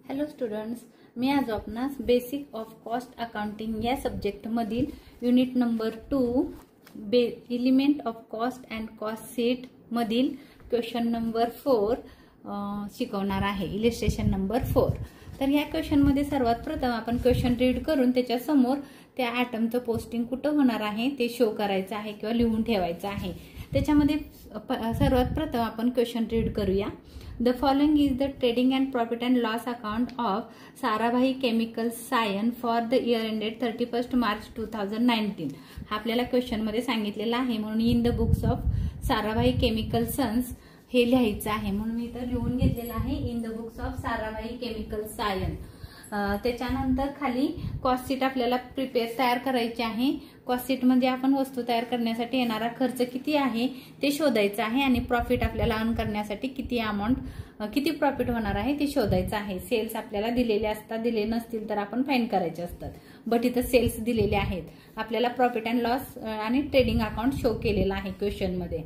Hello students, मी आज आपणास basic of cost accounting या सब्जेक्ट मधील unit number 2 element of cost and cost sheet मधील क्वेश्चन नंबर 4 शिकवणार आहे. Illustration number 4. तर या क्वेश्चन मध्ये सर्वात प्रथम आपण क्वेश्चन रीड करून त्याच्या समोर त्या आयटमचं पोस्टिंग कुठं होणार आहे ते शो करायचं आहे किंवा लिहून ठेवायचं आहे. त्याच्यामध्ये सर्वात प्रथम आपण क्वेश्चन रीड करूया. The following is the trading and profit and loss account of Sarabhai Chemicals Scion for the year ended 31st March 2019. हा आपल्याला क्वेश्चन मध्ये सांगितलेला आहे, म्हणून in the books of Sarabhai chemical sons हे लिहायचं आहे. म्हणून मी इथं लिहून घेतलेलं आहे in the books of Sarabhai chemical sons. त्याच्यानंतर खाली कॉस्ट शीट आपल्याला तयार करायची आहे. कॉस्ट शीट मध्ये आपण वस्तू तयार करण्यासाठी येणारा खर्च किती आहे ते शोधायचं आहे आणि प्रॉफिट आपल्याला अर्न करण्यासाठी किती प्रॉफिट होणार आहे ते शोधायचं आहे. सेल्स आपल्याला दिलेले असतात, दिले नसतील तर आपण फाइंड करायचे असतात. बट इथं सेल्स दिलेले आहेत. आपल्याला प्रॉफिट अँड लॉस आणि ट्रेडिंग अकाउंट शो केलेला आहे क्वेश्चन मध्ये.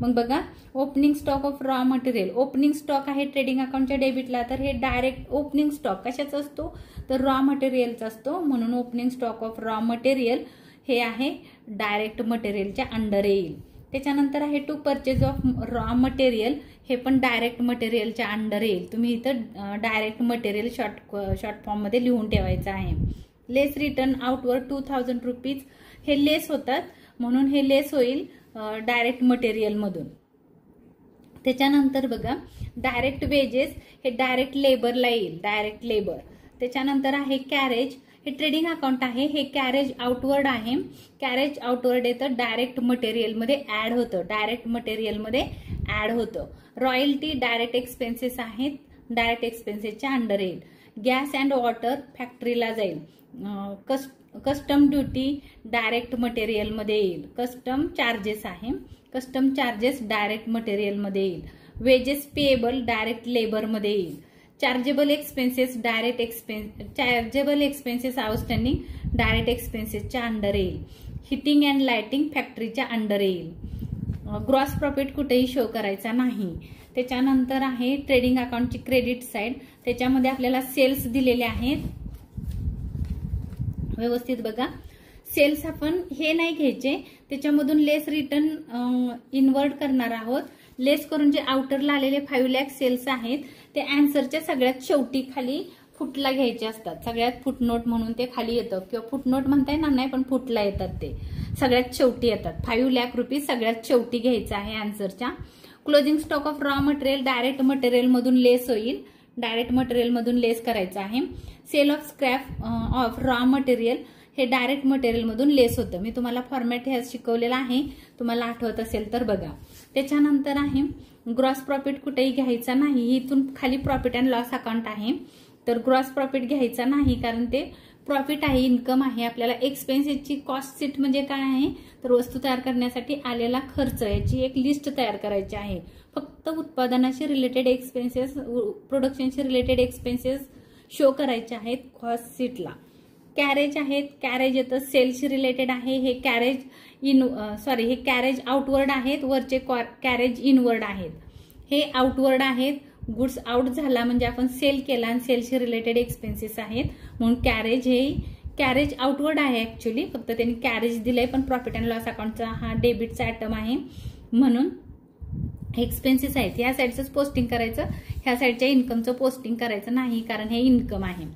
मग बघा, opening stock of raw material. Opening stock आहे ट्रेडिंग अकाउंटच्या डेबिटला, तर हे डायरेक्ट ओपनिंग स्टॉक कशाचा असतो तर रॉ मटेरियलचा असतो. म्हणून opening stock of raw material हे आहे डायरेक्ट मटेरियलच्या अंडर येईल. त्याच्यानंतर आहे to purchase of raw material, हे पण डायरेक्ट मटेरियलच्या अंडर येईल. तुम्ही इथं डायरेक्ट मटेरियल शॉर्ट फॉर्म मध्ये लिहून ठेवायचं आहे. लेस रिटर्न आउटवर 2000 रुपीज, हे लेस होतात म्हणून हे लेस होईल डायरेक्ट मटेरियल मधून. त्याच्यानंतर बघा, डायरेक्ट वेजेस हे डायरेक्ट लेबरला येईल, डायरेक्ट लेबर. त्याच्यानंतर आहे कॅरेज, हे ट्रेडिंग अकाउंट आहे, हे कॅरेज आउटवर्ड आहे. कॅरेज आउटवर्ड येतं डायरेक्ट मटेरियल मध्ये ऍड होतं, डायरेक्ट मटेरियल मध्ये ऍड होतं. रॉयल्टी डायरेक्ट एक्सपेन्सेस आहेत, डायरेक्ट एक्सपेन्सेसच्या अंडर येईल. गॅस अँड वॉटर फॅक्टरीला जाईल. कस्टम ड्युटी डायरेक्ट मटेरियल मध्ये येईल. कस्टम चार्जेस आहे, कस्टम चार्जेस डायरेक्ट मटेरियल मध्ये येईल. वेजेस पेएबल डायरेक्ट लेबर मध्ये येईल. Chargeable expenses chargeable expenses outstanding direct एक्सपेन्सेसच्या अंडर येईल. हिटिंग अँड लाइटिंग फॅक्टरीच्या अंडर येईल. ग्रॉस प्रॉफिट कुठेही शो करायचा नाही. त्याच्यानंतर आहे ट्रेडिंग अकाउंटची क्रेडिट साइड, त्याच्यामध्ये आपल्याला सेल्स दिलेले आहेत. व्यवस्थित बघा, सेल्स आपण हे नाही घ्यायचे, त्याच्यामधून लेस रिटर्न इन्वर्ट करणार आहोत. लेस करून जे आउटरला आलेले 5 लाख सेल्स आहेत ते आन्सरच्या सगळ्यात शेवटी खाली फुटला घ्यायचे असतात. सगळ्यात फुटनोट म्हणून ते खाली येतं, किंवा फुटनोट म्हणता येणार नाही पण फुटला येतात, ते सगळ्यात शेवटी येतात. 5 लाख रुपये सगळ्यात शेवटी घ्यायचं आहे आन्सरच्या. Closing stock of raw material direct material मधून लेस होईल, डायरेक्ट मटेरियल मधून लेस करायचं आहे. Sale of scrap of raw material हे डायरेक्ट मटेरियल मधून लेस होतं. मी तुम्हाला फॉर्मॅट हे शिकवलेला आहे, तुम्हाला आठवत असेल तर बघा. त्याच्यानंतर आहे ग्रॉस प्रॉफिट कुठेही घ्यायचा नाही. इथून खाली प्रॉफिट अँड लॉस अकाउंट आहे, तर ग्रॉस प्रॉफिट घ्यायचा नाही कारण ते प्रॉफिट आहे, इन्कम आहे. आपल्याला एक्सपेन्सेसची कॉस्ट शीट म्हणजे काय आहे तर वस्तू तयार करण्यासाठी आलेला खर्च याची एक लिस्ट तयार करायची आहे. फक्त उत्पादनाशी रिलेटेड एक्सपेन्सेस, प्रोडक्शनशी रिलेटेड एक्सपेन्सेस शो करायचे आहेत कॉस्ट शीटला. कॅरेज आहेत, कॅरेज येतं सेल्सशी रिलेटेड आहे. हे हे कॅरेज आउटवर्ड आहेत, वरचे कॅरेज इनवर्ड आहेत. हे आउटवर्ड आहेत, गुड्स आउट झाला म्हणजे आपण सेल केला आणि सेलशी रिलेटेड एक्सपेन्सेस आहेत म्हणून कॅरेज आउटवर्ड आहे. ऍक्च्युली फक्त त्यांनी कॅरेज दिलंय, पण प्रॉफिट अँड लॉस अकाउंटचा हा डेबिटचा आयटम आहे म्हणून एक्सपेन्सेस आहेत. ह्या साईडचं पोस्टिंग करायचं, ह्या साईडच्या इन्कमचं पोस्टिंग करायचं नाही कारण हे इन्कम आहे.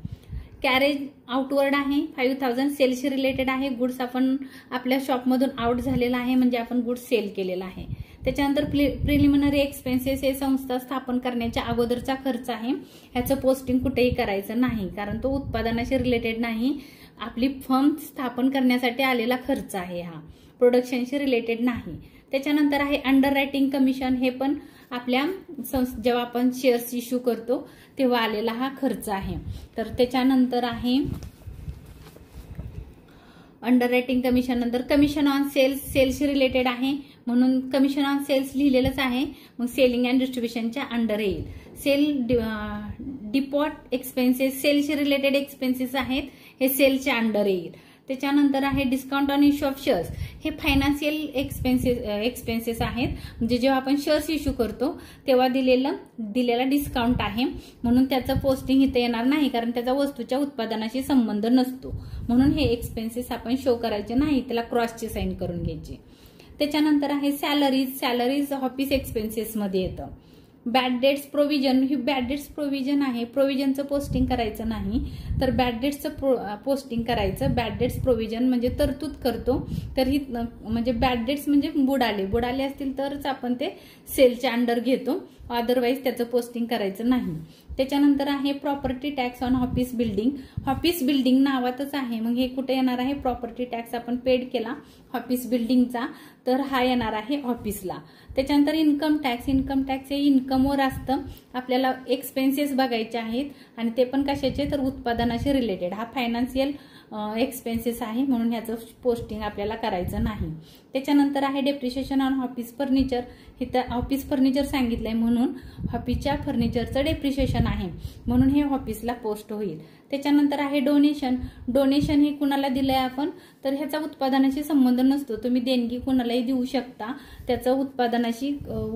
कॅरेज आउटवर्ड आहे, 5000 सेलशी रिलेटेड आहे. गुड्स आपण आपल्या शॉपमधून आउट झालेला आहे म्हणजे आपण गुड्स सेल केलेला आहे. त्याच्यानंतर प्रिलिमिनरी एक्सपेन्सेस हे संस्था स्थापन करण्याच्या अगोदरचा खर्च आहे. ह्याचं पोस्टिंग कुठेही करायचं नाही कारण तो उत्पादनाशी रिलेटेड नाही, आपली फर्म स्थापन करण्यासाठी आलेला खर्च आहे, हा प्रोडक्शनशी रिलेटेड नाही. त्याच्यानंतर आहे अंडर रायटिंग कमिशन, हे पण आपल्या जेव्हा आपण शेअर्स इश्यू करतो तेव्हा आलेला हा खर्च आहे. तर त्याच्यानंतर आहे अंडर रायटिंग कमिशन. नंतर कमिशन ऑन सेल्स, सेल्सशी रिलेटेड आहे म्हणून कमिशन ऑन सेल्स लिहिलेलंच आहे, मग सेलिंग अँड डिस्ट्रीब्युशनच्या अंडर येईल. सेल डिपॉट एक्सपेन्सेस सेलशी रिलेटेड एक्सपेन्सेस आहेत, हे सेलच्या अंडर येईल. त्याच्यानंतर आहे discount on issue of shares. हे फायनान्शियल एक्सपेन्सेस आहेत, म्हणजे जेव्हा आपण शेअर्स इश्यू करतो तेव्हा दिलेला डिस्काउंट आहे, म्हणून त्याचं पोस्टिंग इथे येणार नाही, कारण त्याचा वस्तूच्या उत्पादनाशी संबंध नसतो. म्हणून हे एक्सपेन्सेस आपण शो करायचे नाही, त्याला क्रॉसची साईन करून घ्यायची. त्याच्यानंतर आहे सॅलरीज ऑफिस एक्सपेन्सेस मध्ये येतं. बॅड डेट्स प्रोव्हिजन, ही बॅड डेट्स प्रोव्हिजन आहे. प्रोव्हिजनचं पोस्टिंग करायचं नाही, तर बॅड डेट्सचं पोस्टिंग करायचं. बॅड डेट्स प्रोव्हिजन म्हणजे तरतूद करतो, तर ही म्हणजे बॅड डेट्स म्हणजे बुडाले असतील तरच आपण ते सेलच्या अंडर घेतो, अदरवाईज त्याचं पोस्टिंग करायचं नाही. त्याच्यानंतर आहे property tax on office building. Office building नावातच आहे, मग हे कुठे येणार आहे? प्रॉपर्टी टॅक्स आपण पेड केला ऑफिस बिल्डिंगचा, तर हा येणार आहे ऑफिसला. त्याच्यानंतर इन्कम टॅक्स हे इन्कमवर असतं. आपल्याला एक्सपेन्सेस बघायचे आहेत आणि ते पण कशाचे? तर उत्पादनाशी रिलेटेड. हा फायनान्शियल एक्सपेन्सेस आहे, म्हणून याचं पोस्टिंग आपल्याला करायचं नाही. त्याच्यानंतर आहे डेप्रिशिएशन ऑन ऑफिस फर्निचर. इथं ऑफिस फर्निचर सांगितलंय, म्हणून ऑफिसच्या फर्निचरचं डेप्रिशिएशन आहे, म्हणून हे ऑफिसला पोस्ट होईल. त्याच्यानंतर आहे डोनेशन हे कुणाला दिलंय आपण? तर ह्याचा उत्पादनाशी संबंध नसतो. तुम्ही देणगी कुणालाही देऊ शकता, त्याचं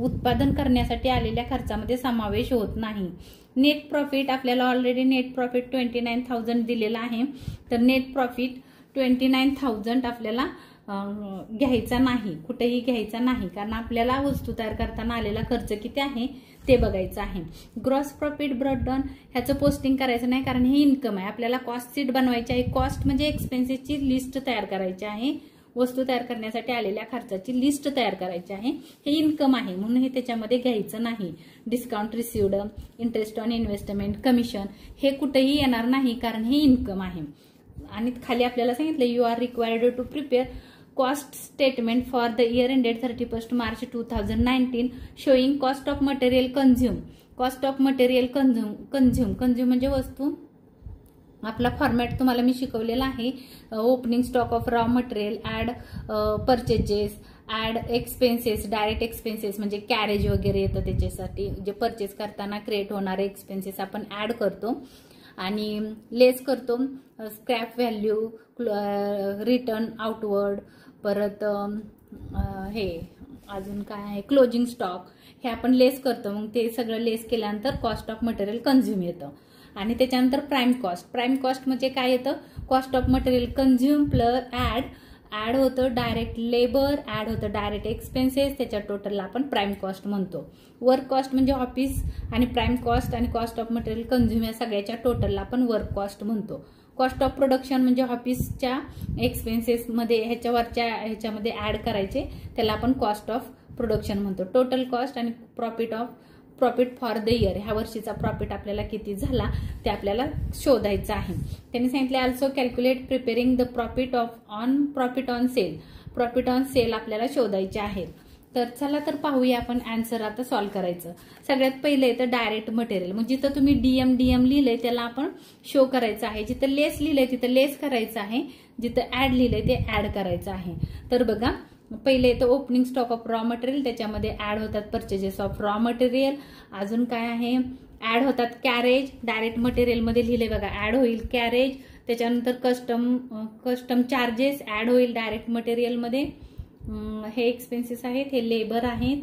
उत्पादन करण्यासाठी आलेल्या खर्चामध्ये समावेश होत नाही. नेट प्रॉफिट, आपल्याला ऑलरेडी नेट प्रॉफिट 29,000 दिलेला आहे, तर नेट प्रॉफिट 29,000 आपल्याला घ्यायचा नाही, कुठेही घ्यायचा नाही, कारण आपल्याला वस्तू तयार करताना आलेला खर्च किती आहे ते बघायचं आहे. ग्रॉस प्रॉफिट ब्रॉडडाऊन ह्याचं पोस्टिंग करायचं नाही, कारण हे इन्कम आहे. आपल्याला कॉस्ट शीट बनवायची आहे. कॉस्ट म्हणजे एक्सपेन्सेसची लिस्ट तयार करायची आहे, वस्तू तयार करण्यासाठी आलेल्या खर्चाची लिस्ट तयार करायची आहे. हे इन्कम आहे, म्हणून हे त्याच्यामध्ये घ्यायचं नाही. Discount received, interest on investment, commission हे कुठेही येणार नाही, कारण हे इन्कम आहे. आणि खाली आपल्याला सांगितलं you are required to prepare cost statement for the year ended 31 March 2019 showing cost of material consume. Cost of material consume म्हणजे वस्तू. आपला फॉर्मॅट तुम्हाला मी शिकवलेला आहे. Opening stock of raw material, add purchases, add expenses, direct expenses म्हणजे carriage वगैरे येतं, त्याच्यासाठी जे परचेस करताना क्रिएट होणारे एक्सपेन्सेस आपण ऍड करतो आणि लेस करतो. स्क्रॅप व्हॅल्यू, रिटर्न आउटवर्ड, परत हे अजून काय आहे क्लोजिंग स्टॉक, हे आपण लेस करतो. मग ते सगळं लेस केल्यानंतर कॉस्ट ऑफ मटेरियल कंझ्युम येतं. आणि त्याच्यानंतर प्राइम कॉस्ट म्हणजे काय येतं? Cost of material consume plus add होतं डायरेक्ट लेबर, ऍड होतं डायरेक्ट एक्सपेन्सेस, त्याच्या टोटलला आपण प्राइम कॉस्ट म्हणतो. वर्क कॉस्ट म्हणजे ऑफिस आणि प्राइम कॉस्ट आणि कॉस्ट ऑफ मटेरियल कंझ्युम या सगळ्याच्या टोटलला आपण वर्क कॉस्ट म्हणतो. कॉस्ट ऑफ प्रोडक्शन म्हणजे ऑफिसच्या एक्सपेन्सेसमध्ये ह्याच्यामध्ये ऍड करायचे, त्याला आपण कॉस्ट ऑफ प्रोडक्शन म्हणतो. टोटल कॉस्ट आणि प्रॉफिट फॉर द इयर, ह्या वर्षीचा प्रॉफिट आपल्याला किती झाला ते आपल्याला शोधायचं आहे. त्यांनी सांगितले also calculate preparing the profit on sale. Profit on sale आपल्याला शोधायचे आहेत. तर चला तर पाहूया आपण आन्सर आता सॉल्व्ह करायचं. सगळ्यात पहिले येतं डायरेक्ट मटेरियल. मग जिथं तुम्ही डीएम लिहिलंय त्याला आपण शो करायचं आहे. जिथं लेस लिहिलंय तिथं लेस करायचं आहे. जिथं ऍड लिहिलंय ते ऍड करायचं आहे. तर बघा, पहिले येतं opening stock of raw material, त्याच्यामध्ये ऍड होतात परचेजेस ऑफ रॉ मटेरियल. अजून काय आहे? ऍड होतात कॅरेज. डायरेक्ट मटेरियल मध्ये लिहिले बघा, ऍड होईल कॅरेज. त्याच्यानंतर कस्टम चार्जेस ऍड होईल डायरेक्ट मटेरियल मध्ये. हे एक्सपेन्सेस आहेत, हे लेबर आहेत.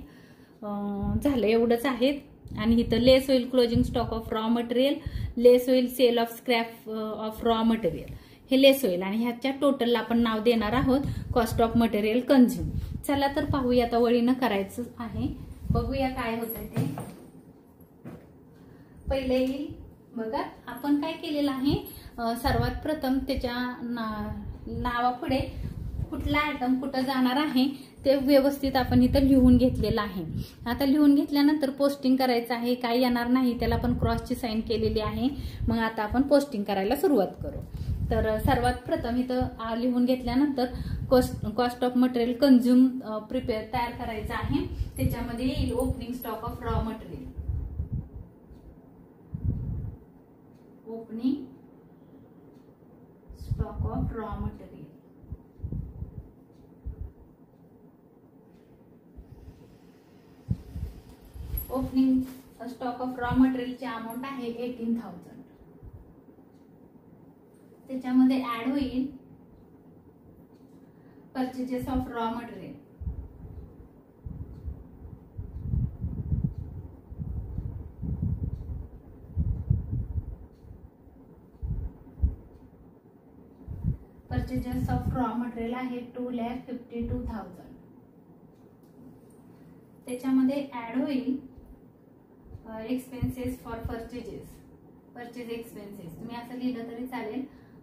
झालं एवढंच आहेत. आणि इथं लेस होईल closing stock of raw material, less होईल sale of scrap of raw material, हे लेस होईल. आणि ह्याच्या टोटलला आपण नाव देणार आहोत कॉस्ट ऑफ मटेरियल कंझ्युम. चला तर पाहूया, आता वळीनं करायचं आहे. बघूया काय होतंय ते. पहिले येईल बघा, आपण काय केलेलं आहे, सर्वात प्रथम त्याच्या नावापुढे कुठला आयटम कुठं जाणार आहे ते व्यवस्थित आपण इथं लिहून घेतलेलं आहे. आता लिहून घेतल्यानंतर पोस्टिंग करायचं आहे. काही येणार नाही, त्याला आपण क्रॉसची साईन केलेली आहे. मग आता आपण पोस्टिंग करायला सुरुवात करू. तर सर्वात प्रथम इथं लिहून घेतल्यानंतर cost of material consume prepare तयार करायचं आहे. त्याच्यामध्ये येईल opening stock of raw material. Opening stock of raw material. Opening stock of raw मटेरियलची अमाऊंट आहे 18,000. त्याच्यामध्ये ऍड होईल Purchases of raw material. Purchases of raw material आहे 2,52,000. त्याच्यामध्ये ऍड होईल expenses for purchases. Purchase expenses तुम्ही असं लिहिलं तरी चालेल.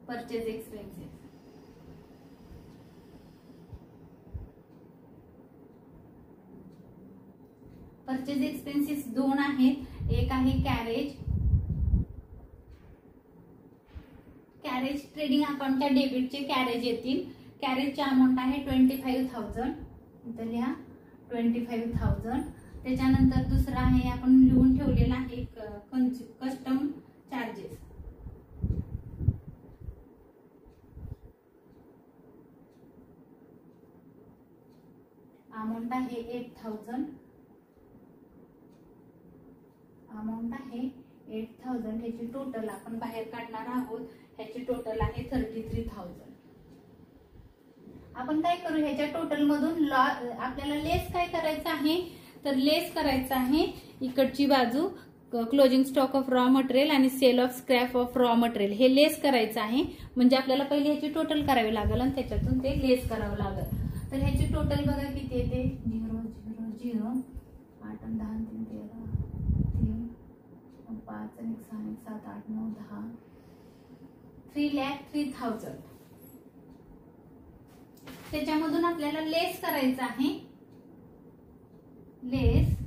परचेज एक्सपेन्सेस परचेज एक्सपेन्सेस दोन आहेत. एक आहे कॅरेज ट्रेडिंग अकाउंटच्या डेबिटचे कॅरेज येतील. कॅरेजची अमाऊंट आहे 25,000. इथं लिहा 25,000. त्याच्यानंतर दुसरा आहे आपण लिहून ठेवलेला आहे कस्टम चार्जेस. अमाऊंट आहे 8,000. अमाऊंट आहे 8,000. ह्याची टोटल आपण बाहेर काढणार आहोत. ह्याची टोटल आहे 33,000. आपण काय करू, ह्याच्या टोटल मधून आपल्याला लेस काय करायचं आहे, तर लेस करायचं आहे इकडची बाजू closing stock of raw material आणि sale of scrap of raw material हे लेस करायचं आहे. म्हणजे आपल्याला पहिले ह्याची टोटल करावी लागेल आणि त्याच्यातून ते लेस करावं लागेल. तर ह्याची टोटल बघा किती येते 0 0 0 8 आणि 10 3 13 3 5 आणि 6 7 8 9 10 3,03,000. त्याच्यामधून आपल्याला लेस करायचं आहे. लेस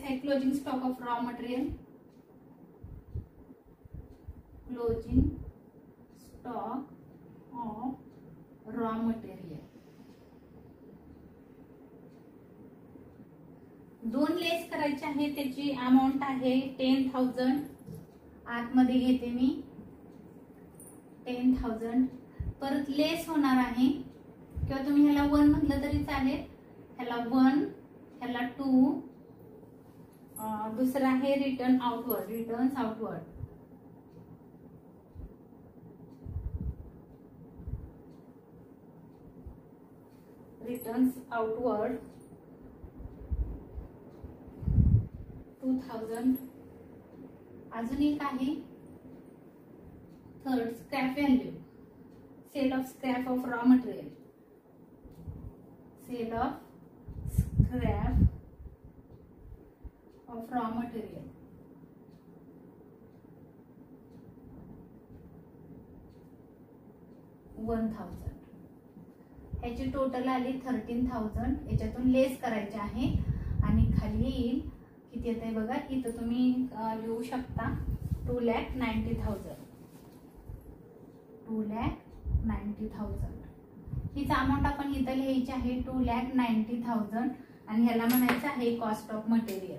आहे closing stock of raw material. Closing stock of raw material दोन लेस करायचे आहे. त्याची अमाऊंट आहे 10,000. आतमध्ये घेते मी 10,000. परत लेस होणार आहे किंवा तुम्ही ह्याला 1 म्हटलं तरी चालेल. ह्याला 1 ह्याला 2. दुसरा आहे returns outward. Returns outward returns outward 2,000. अजून एक आहे third scrap value. Sale of scrap of raw material. Sale of scrap of raw material 1,000. ह्याची टोटल आली 13,000. याच्यातून लेस करायचे आहे आणि खाली येईल किती येत आहे बघा. इथं तुम्ही लिहू शकता 2,90,000. 2,90,000 हीच अमाऊंट आपण इथं लिहायची आहे 2,90,000. आणि ह्याला म्हणायचं आहे cost of material.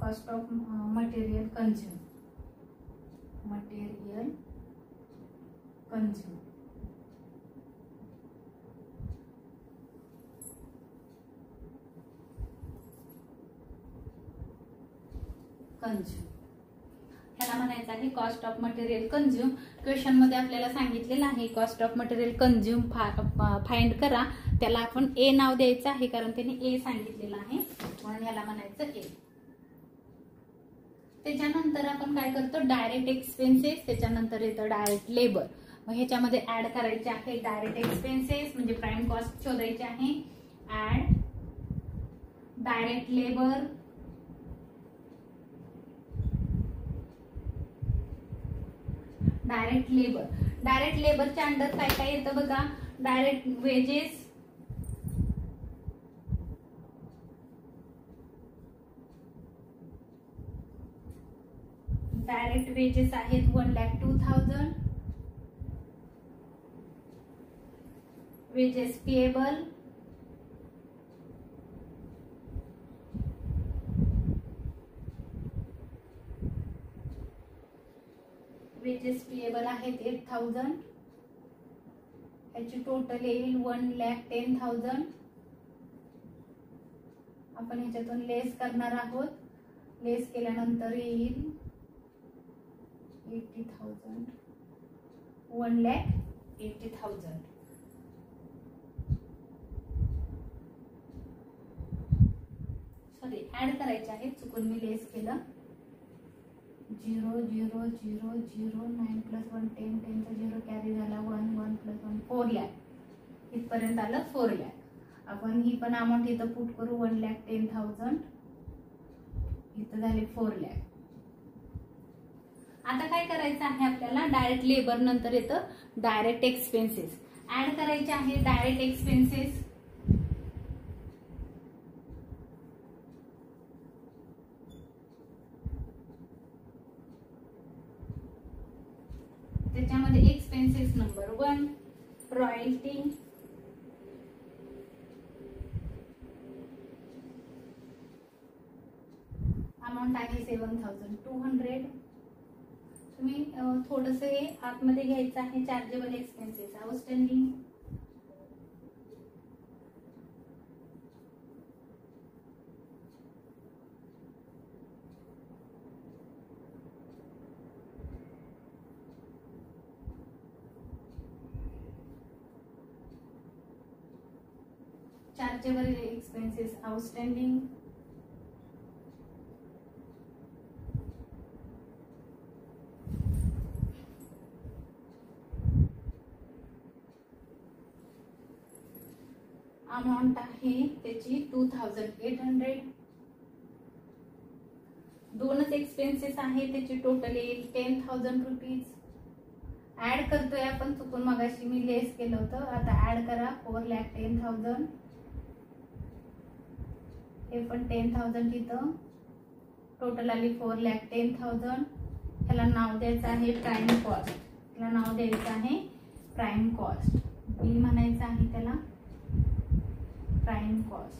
Cost of material consume. Material consume ह्याला म्हणायचं आहे cost of material consume. Question मध्ये आपल्याला सांगितलेलं आहे cost of material consume find करा. त्याला आपण ए नाव द्यायचं आहे कारण त्याने ए सांगितलेलं आहे म्हणून ह्याला म्हणायचं ए. त्याच्यानंतर आपण काय करतो डायरेक्ट एक्सपेन्सेस. त्याच्यानंतर येतं डायरेक्ट लेबर. मग ह्याच्यामध्ये ऍड करायचे आहे डायरेक्ट एक्सपेन्सेस म्हणजे प्राइम कॉस्ट शोधायचे आहे. Add direct labour. Direct labour. Direct लेबरच्या अंडर काय काय येतं बघा. Direct wedges. डायरेक्ट वेजेस आहेत 1,02,000. Wedges payable. वेजेस पेएबल आहेत 8,000. याची टोटल येईल 1,10,000. आपण ह्याच्यातून लेस करणार आहोत. लेस केल्यानंतर येईल 80,000, 1,80,000. सॉरी, ऍड करायचे आहे, चुकून मी लेस केलं. 0 0 0 0 9 + 1 10, 10 चा 0 कॅरी झाला, 1 1 + 1 4 लाख. इथपर्यंत आलं 4 लाख. आपण ही पण अमाऊंट इथं पुट करू, 1,10,000, इथं झाले 4 लाख. आता काय करायचं आहे आपल्याला, डायरेक्ट लेबर नंतर येतं डायरेक्ट एक्सपेन्सेस. ऍड करायचे आहे डायरेक्ट एक्सपेन्सेस. त्याच्यामध्ये एक्सपेन्सेस नंबर 1 रॉयल्टी, अमाऊंट आहे 7,200. तुम्ही थोडंसं हे आतमध्ये घ्यायचं आहे, chargeable expenses outstanding. Chargeable expenses outstanding. Amount आहे त्याची 2,800. दोनच एक्सपेन्सेस आहे, त्याची टोटल येईल 10,000 रुपीज. ऍड करतोय आपण, चुकून मगाशी मी लेस केलं होतं, आता ऍड करा 4,10,000. हे पण 10,000 तिथं, टोटल आली 4,10,000. त्याला नाव द्यायचं आहे प्राइम कॉस्ट. त्याला नाव द्यायचं आहे प्राइम कॉस्ट, बी म्हणायचं आहे त्याला प्राइम कॉस्ट.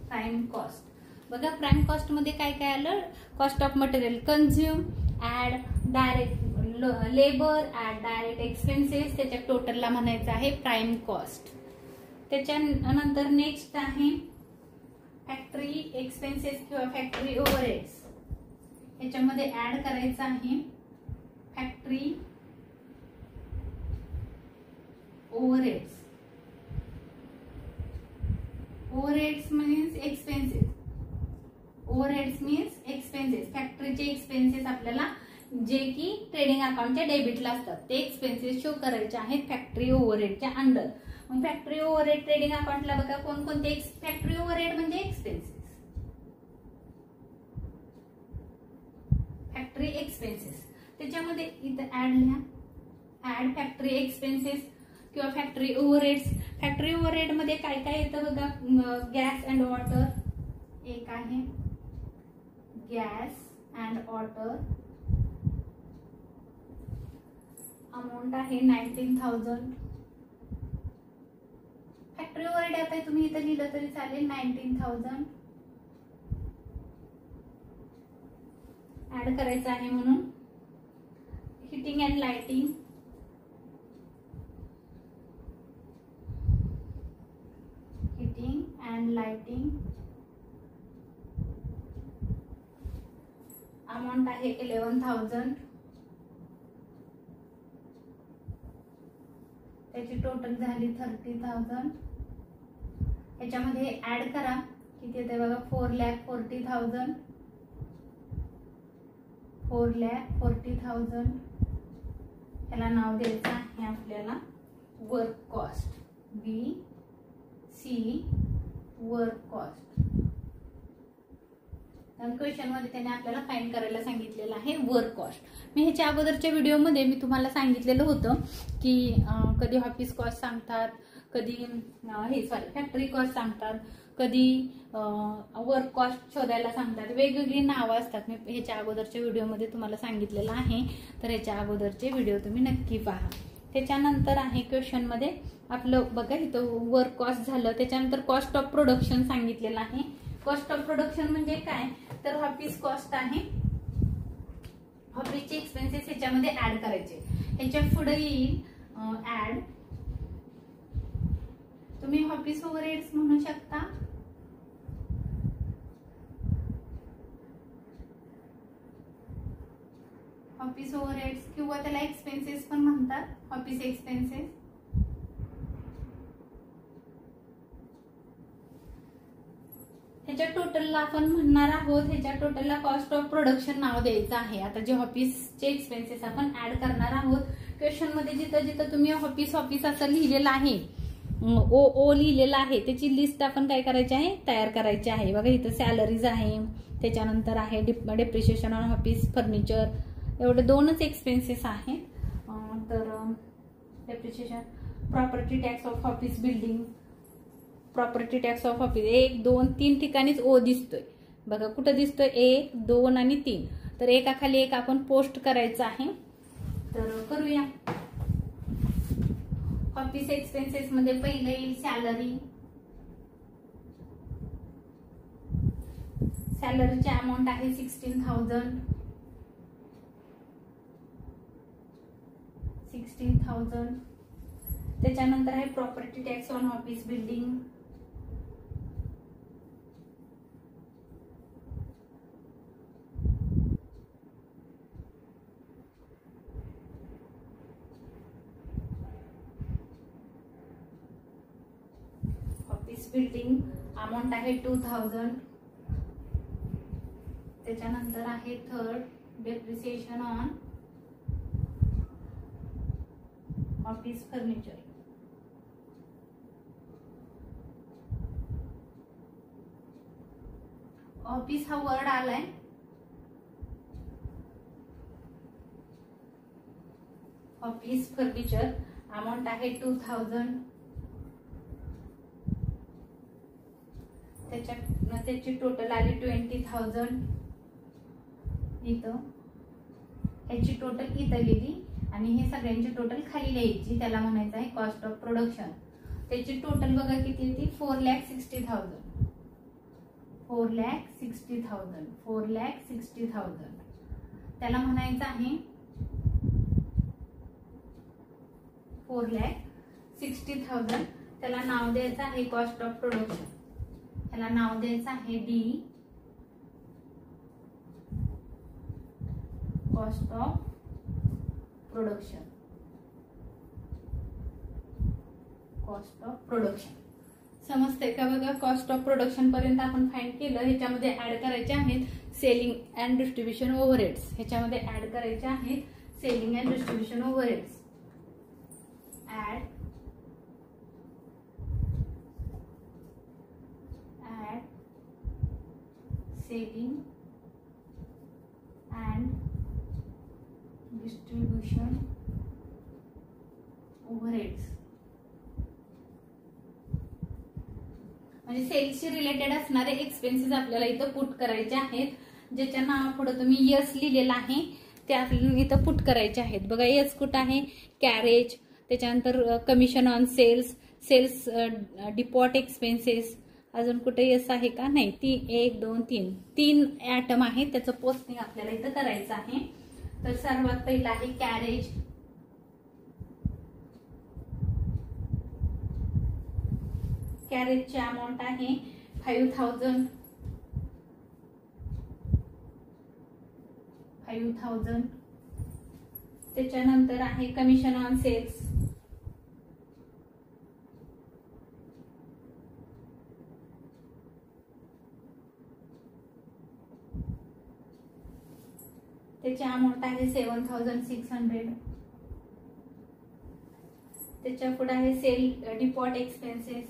प्राइम कॉस्ट बघा, प्राइम कॉस्ट मध्ये काय काय आलं, cost of material consume, add direct labour, add direct expenses, त्याच्या टोटलला म्हणायचं आहे प्राइम कॉस्ट. त्याच्यानंतर नेक्स्ट आहे फॅक्टरी एक्सपेन्सेस किंवा फॅक्टरी ओव्हरहेड्स. याच्यामध्ये ऍड करायचं आहे factory overheads. Overheads means expenses. Overheads means expenses. फॅक्टरीचे एक्सपेन्सेस आपल्याला जे की ट्रेडिंग अकाउंटच्या डेबिटला असतात ते एक्सपेन्सेस शो करायचे आहेत फॅक्टरी ओव्हरहेडच्या अंडर. मग फॅक्टरी ओव्हरहेड ट्रेडिंग अकाउंटला बघा कोणकोणते फॅक्टरी ओव्हरहेड म्हणजे एक्सपेन्सेस. फॅक्टरी एक्सपेन्सेस त्याच्यामध्ये इथं ऍड लिहा, ऍड फॅक्टरी एक्सपेन्सेस किंवा फॅक्टरी ओव्हरहेड्स. फॅक्टरी ओव्हरहेड मध्ये काय काय येतं बघा, गॅस अँड वॉटर एक आहे, गॅस अँड वॉटर. अमाऊंट आहे 19,000. फॅक्टरी ओव्हरहेड आता तुम्ही इथं लिहिलं तरी चालेल 19,000. ऍड करायचं आहे म्हणून heating and lighting. Heating and lighting amount आहे 11,000. त्याची टोटल झाली 30,000. याच्यामध्ये ऍड करा किती येते बघा, 4,40,000. 4,40,000. याला नाव द्यायचं आहे आपल्याला work cost, B C work cost. Question मध्ये त्याने आपल्याला फाइंड करायला सांगितलेलं आहे वर्क कॉस्ट. मी ह्याच्या अगोदरच्या व्हिडिओमध्ये मी तुम्हाला सांगितलेलं होतं की कधी ऑफिस कॉस्ट सांगतात, कधी फॅक्टरी कॉस्ट सांगतात, कधी वर्क कॉस्ट शोधायला सांगतात, वेगवेगळी नावं असतात. मी ह्याच्या अगोदरच्या व्हिडिओमध्ये तुम्हाला सांगितलेलं आहे, तर ह्याच्या अगोदरचे व्हिडिओ तुम्ही नक्की पहा. त्याच्यानंतर आहे क्वेश्चन मध्ये आपलं बघा इथं वर्क कॉस्ट झालं. त्याच्यानंतर कॉस्ट ऑफ प्रोडक्शन सांगितलेलं आहे. कॉस्ट ऑफ प्रोडक्शन म्हणजे काय, तर ऑफिस कॉस्ट आहे. ऑफिसचे एक्सपेन्सेस ह्याच्यामध्ये ऍड करायचे. ह्याच्या पुढे येईल ऍड, तुम्ही ऑफिस ओव्हरहेड्स म्हणू शकता ऑफिस ओव्हरहेड्स किंवा त्याला एक्सपेन्सेस पण म्हणतात, ऑफिस एक्सपेन्सेस. ह्याच्या टोटलला आपण म्हणणार आहोत, ह्याच्या टोटलला कॉस्ट ऑफ प्रोडक्शन नाव द्यायचं आहे. आता जे ऑफिसचे एक्सपेन्सेस आपण ऍड करणार आहोत, क्वेश्चन मध्ये जिथं जिथं तुम्ही ऑफिस असं लिहिलेलं आहे, ओ लिहिलेलं आहे, त्याची लिस्ट आपण काय करायची आहे, तयार करायची आहे. बघा इथं सॅलरीज आहे, त्याच्यानंतर आहे डेप्रिशिएशन ऑन ऑफिस फर्निचर, एवढे 2च एक्सपेन्सेस आहेत. तर depreciation, property tax of office building, property tax of office 1, 2, 3 ठिकाणीच ओ दिसतोय. बघा कुठं दिसतोय, 1, 2 आणि 3. तर एकाखाली एक आपण पोस्ट करायचं आहे. तर करूया. ऑफिस एक्सपेन्सेस मध्ये पहिलं येईल सॅलरी. सॅलरीची अमाऊंट आहे 16,000. त्याच्यानंतर आहे property tax on office building. Office building amount आहे 2,000. त्याच्यानंतर आहे third depreciation on office furniture. Office हा वर्ड आलाय, ऑफिस फर्निचर अमाऊंट आहे 2,000. त्याची टोटल आली 20,000. इथं याची टोटल इथं लिहिली आणि हे सगळ्यांची टोटल खाली लिहायची, त्याला म्हणायचं आहे कॉस्ट ऑफ प्रोडक्शन. त्याची टोटल बघा किती होती, 4,60,000. 4,60,000. त्याला म्हणायचं आहे 4,60,000. त्याला नाव द्यायचं आहे कॉस्ट ऑफ प्रोडक्शन. त्याला नाव द्यायचं आहे D, cost of production. Cost of production समजते का? बघा कॉस्ट ऑफ प्रोडक्शन पर्यंत आपण फाइंड केलं. ह्याच्यामध्ये ऍड करायचे आहेत सेलिंग अँड डिस्ट्रीब्युशन ओव्हरहेड्स. ह्याच्यामध्ये ऍड करायचे आहेत selling and distribution overheads. Add selling and distribution overheads. म्हणजे सेल्सशी रिलेटेड असणारे एक्सपेन्सेस आपल्याला इथं पुट करायचे आहेत. ज्याच्या नावापुढे तुम्ही यस लिहिलेलं आहे त्या इथं पुट करायचे आहेत. बघा यस कुठं आहे, कॅरेज, त्याच्यानंतर commission on sales, sales depot expenses, अजून कुठे यस आहे का, नाही. 1, 2, 3 ऍटम आहेत, त्याचं पोस्टिंग आपल्याला इथं करायचं आहे. तर सर्वात पहिला आहे कॅरेज. कॅरेजची अमाऊंट आहे 5,000. त्याच्यानंतर आहे कमिशन ऑन सेल्स. त्याची अमाऊंट आहे 7,600. त्याच्या पुढे आहे sale depot expenses.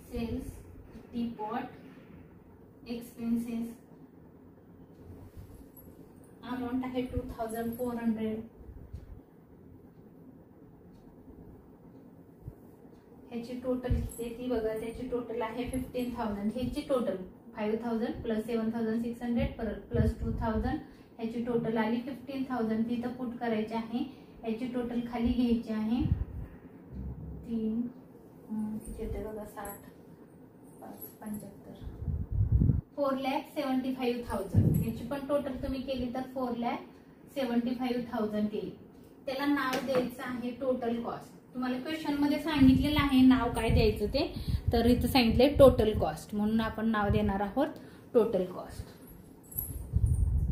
Sales depot expenses amount आहे 2,400. ह्याची टोटल किती बघा, त्याची टोटल आहे 15,000. ह्याची टोटल 5,000 प्लस 7,600 प्लस 2,000, ह्याची टोटल आली 15,000. ती इथं पुट करायची आहे. ह्याची टोटल खाली घ्यायची आहे 3 किती होते बघा 60 5 75 4,75,000. ह्याची पण टोटल तुम्ही केली तर 4,75,000 केली. त्याला नाव द्यायचं आहे टोटल कॉस्ट. तुम्हाला क्वेश्चन मध्ये सांगितलेलं आहे नाव काय द्यायचं ते, तर इथं सांगितलंय टोटल कॉस्ट, म्हणून आपण नाव देणार आहोत टोटल कॉस्ट.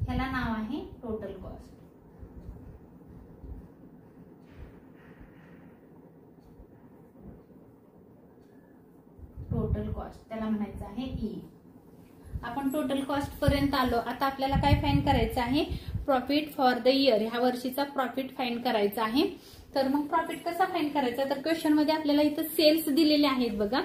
ह्याला नाव आहे टोटल कॉस्ट. टोटल कॉस्ट त्याला म्हणायचं आहे ई. आपण टोटल कॉस्ट पर्यंत आलो. आता आपल्याला काय फाइंड करायचं आहे, प्रॉफिट फॉर द इयर, ह्या वर्षीचा प्रॉफिट फाइंड करायचा आहे. तर मग प्रॉफिट कसा फाइंड करायचा, तर क्वेश्चन मध्ये आपल्याला इथं सेल्स दिलेले आहेत बघा,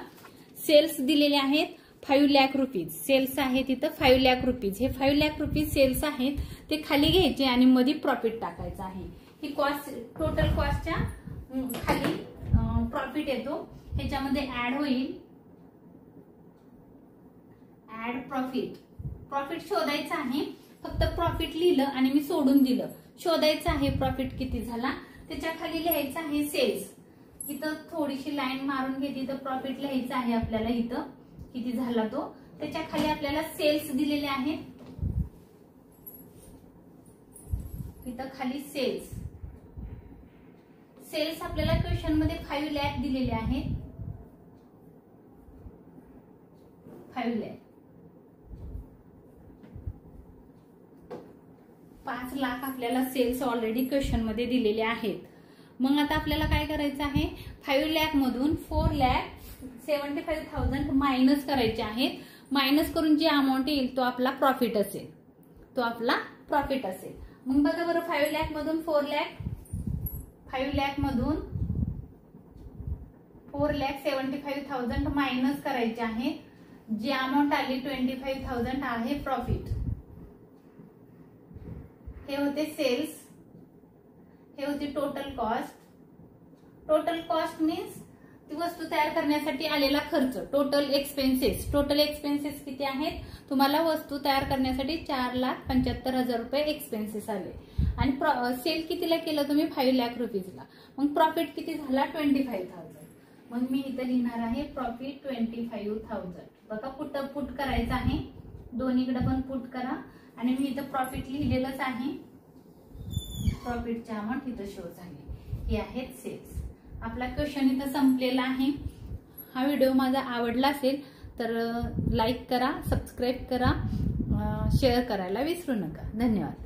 सेल्स दिलेले आहेत 5 लाख रुपीज. सेल्स आहेत इथं 5 लाख रुपीज. हे 5 लाख रुपीज सेल्स आहेत ते खाली घ्यायचे आणि मध्ये प्रॉफिट टाकायचं आहे. ही कॉस्ट टोटल कॉस्टच्या खाली प्रॉफिट येतो, ह्याच्यामध्ये ऍड होईल ऍड प्रॉफिट. प्रॉफिट शोधायचं आहे, फक्त प्रॉफिट लिहिलं आणि मी सोडून दिलं. शोधायचं आहे प्रॉफिट किती झाला, त्याच्या खाली लिहायचं आहे सेल्स. इथं थोडीशी लाईन मारून घेते, तर प्रॉफिट लिहायचं आहे आपल्याला इथं किती झाला तो. त्याच्या खाली आपल्याला सेल्स दिलेले आहेत, इथं खाली सेल्स. सेल्स आपल्याला क्वेश्चन मध्ये 5 लाख दिलेले आहेत, 5 लाख. 5 लाख आपल्याला सेल्स ऑलरेडी क्वेश्चन मध्ये दिलेले आहेत. मग आता आपल्याला काय करायचं आहे, 5 लाख मधून 4,75,000 मायनस करायचे आहेत. मायनस करून जी अमाऊंट येईल तो आपला प्रॉफिट असेल, तो आपला प्रॉफिट असेल. मग बघा बरं, 5 लाख मधून 5 लाख मधून 4,75,000 मायनस करायचे आहे. जी अमाऊंट आली 25,000 आहे प्रॉफिट. हे होते सेल्स, हे होती total cost. Total cost means ती वस्तू तयार करण्यासाठी आलेला खर्च. टोटल एक्सपेन्सेस, टोटल एक्सपेन्सेस किती आहेत, तुम्हाला वस्तू तयार करण्यासाठी 4,75,000 रुपये एक्सपेन्सेस आले. आणि सेल कितीला केलं तुम्ही, 5 लाख रुपीजला. मग प्रॉफिट किती झाला, 25,000. मग मी इथं लिहिणार आहे प्रॉफिट 25,000. बघा पुट करायचं आहे, दोन्हीकडे पण पुट करा. आणि मी इथं प्रॉफिट लिहिलेलंच आहे, प्रॉफिटची अमाऊंट इथं शो झाली. हे आहेत सेल्स. आपला क्वेश्चन इथं संपलेला आहे. हा व्हिडिओ माझा आवडला असेल तर लाईक करा, सबस्क्राईब करा, शेअर करायला विसरू नका. धन्यवाद.